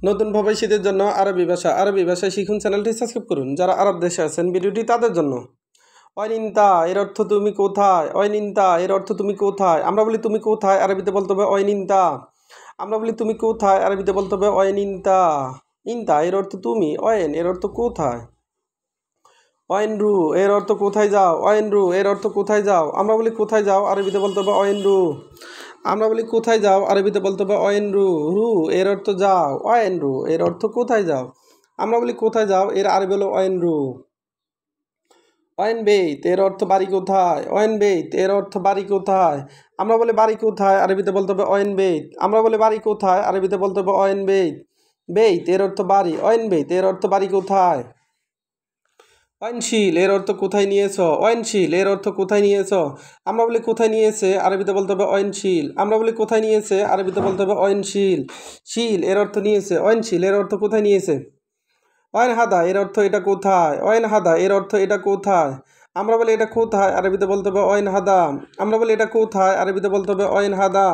নতুন প্রবাসীদের জন্য আরবি ভাষা শিখুন চ্যানেলটি সাবস্ক্রাইব করুন। যারা আরব দেশে আছেন ভিডিওটি তাদের জন্য। অয়নিন্তা এর অর্থ তুমি কোথায়? অয়নিন্তা এর অর্থ তুমি কোথায়? আমরা বলি তুমি কোথায়, আরবিতে বলতে হবে অয়নিন্তা। আমরা বলি তুমি কোথায়, আরবিতে বলতে হবে অয়নিন্তা। ইন্তা এর অর্থ তুমি, অয়েন এর অর্থ কোথায়। অয়েনরু এর অর্থ কোথায় যাও। অয়েনরু এর অর্থ কোথায় যাও। আমরা বলি কোথায় যাও, আরবিতে বলতে হবে অয়েনরু। আমরা বলি কোথায় যাও, আরবিতে বলতে হবে অয়েনরু। রু এর অর্থ যাও, অয়েনরু এর অর্থ কোথায় যাও। আমরা বলি কোথায় যাও, এর আরবি হলো অয়েনরু। অয়েন বেইত এর অর্থ বাড়ি কোথায়। অয়েন বেইত এর অর্থ বাড়ি কোথায়। আমরা বলি বাড়ি কোথায়, আরবিতে বলতে হবে অয়েন বেইত। আমরা বলি বাড়ি কোথায়, আরবিতে বলতে হবে অয়েন বেইত। বেইত এর অর্থ বাড়ি, অয়েন বেইত এর অর্থ বাড়ি কোথায়। অয়নশীল এর অর্থ কোথায় নিয়েছ। অয়নশীল এর অর্থ কোথায় নিয়েছ। আমরা বলি কোথায় নিয়েছে, আরবিতে বলতে হবে অয়নশীল। আমরা বলি কোথায় নিয়েছে, আরবিতে বলতে হবে অয়নশীল। শীল এর অর্থ নিয়েছে, অয়নশীল এর অর্থ কোথায় নিয়েছে। অয়ন হাদা এর অর্থ এটা কোথায়। অয়ন হাদা এর অর্থ এটা কোথায়। আমরা বলি এটা কোথায়, আরবিতে বলতে হবে অয়ন হাদা। আমরা বলি এটা কোথায়, আরবিতে বলতে হবে অয়ন হাদা।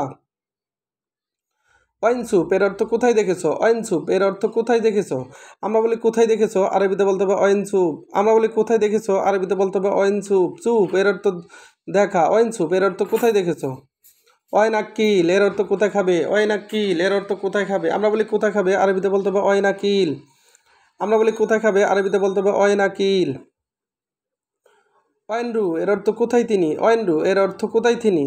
অয়নসুপ এর অর্থ কোথায় দেখেছো। অয়নসুপ এর অর্থ কোথায় দেখেছো। আমরা বলি কোথায় দেখেছো, আরবিতে বলতে হবে অয়নসুপ। আমরা বলি কোথায় দেখেছো, আরবিতে বলতে হবে অয়নসুপ। চুপ এর অর্থ দেখা, অয়নসুপ এর অর্থ কোথায় দেখেছো। অয়নাকিল এর অর্থ কোথায় খাবে। অয়নাকিল এর অর্থ কোথায় খাবে। আমরা বলি কোথায় খাবে, আরবিতে বলতে হবে অয়নাকিল। আমরা বলি কোথায় খাবে, আরবিতে বলতে হবে অয়নাকিল। অয়নরু এর অর্থ কোথায় তিনি। অয়নরু এর অর্থ কোথায় তিনি।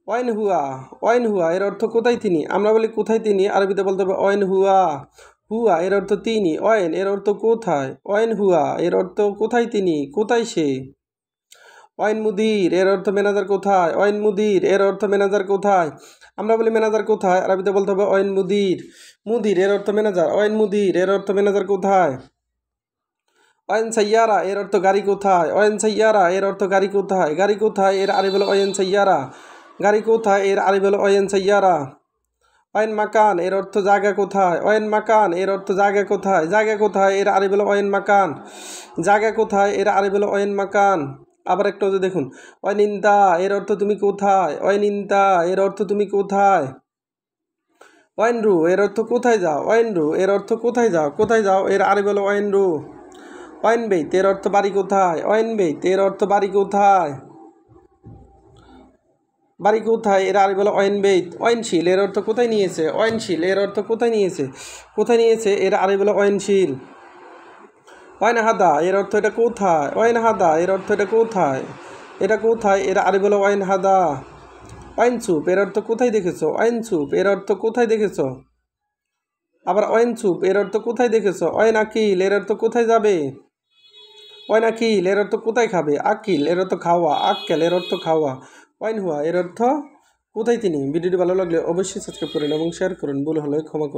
অয়ন হুয়া, অয়ন হুয়া এর অর্থ কোথায় তিনি। আমরা বলি কোথায় তিনি, আরবিতে বলতে হবে অয়ন হুয়া। হুয়া এর অর্থ তিনি, অয়ন এর অর্থ কোথায়। অয়ন হুয়া এর অর্থ কোথায় তিনি, কোথায় সে। অয়ন মুদির এর অর্থ ম্যানেজার কোথায়। অয়ন মুদির এর অর্থ ম্যানেজার কোথায়। আমরা বলি ম্যানেজার কোথায়, আরবিতে বলতে হবে অয়ন মুদির। মুদির এর অর্থ ম্যানেজার, অয়ন মুদির এর অর্থ ম্যানেজার কোথায়। অয়ন সাইয়ারা এর অর্থ গাড়ি কোথায়। অয়ন সাইয়ারা এর অর্থ গাড়ি কোথায়। গাড়ি কোথায় এর আরবি হলো অয়ন সাইয়ারা। গাড়ি কোথায় এর আরবি হলো অয়ন সাইয়ারা। অয়ন মাকান এর অর্থ জায়গা কোথায়। অয়ন মাকান এর অর্থ জায়গা কোথায়। জায়গা কোথায় এর আরবি হলো অয়ন মাকান। জায়গা কোথায় এর আরবি হলো অয়ন মাকান। আবার একটু দেখুন, অয়নিন্দা এর অর্থ তুমি কোথায়। অয়নিন্দা এর অর্থ তুমি কোথায়। অয়নরু এর অর্থ কোথায় যাও। অয়নরু এর অর্থ কোথায় যাও, কোথায় যাও এর আরবি হলো অয়নরু। অয়ন বেইত এর অর্থ বাড়ি কোথায়। অয়ন বেইত এর অর্থ বাড়ি কোথায়। বাড়ি কোথায় এর আরবি হলো অয়ন বেইত। অয়নশীল এর অর্থ কোথায় নিয়েছে। অয়নশীল এর অর্থ কোথায় নিয়েছে, কোথায় নিয়েছে এর আরবি হলো অয়নশীল। অয়ন হাদা এর অর্থ এটা কোথায়। অয়ন হাদা এর অর্থ এটা কোথায়, এটা কোথায় এর আরবি হলো অয়ন হাদা। অয়নসুপ এর অর্থ কোথায় দেখেছো। অয়নসুপ এর অর্থ কোথায় দেখেছো। আবার অয়নসুপ এর অর্থ কোথায় দেখেছো। অয়ন আকিল এর অর্থ কোথায় যাবে। অয়ন আকিল এর অর্থ কোথায় খাবে। আকিল এর অর্থ খাওয়া, আক্কেল এর অর্থ খাওয়া। অয়ন হুয়া এর অর্থ কোথায় তিনি। ভিডিওটি ভালো লাগলে অবশ্যই সাবস্ক্রাইব করুন এবং শেয়ার করুন। ভুল হলে ক্ষমা করুন।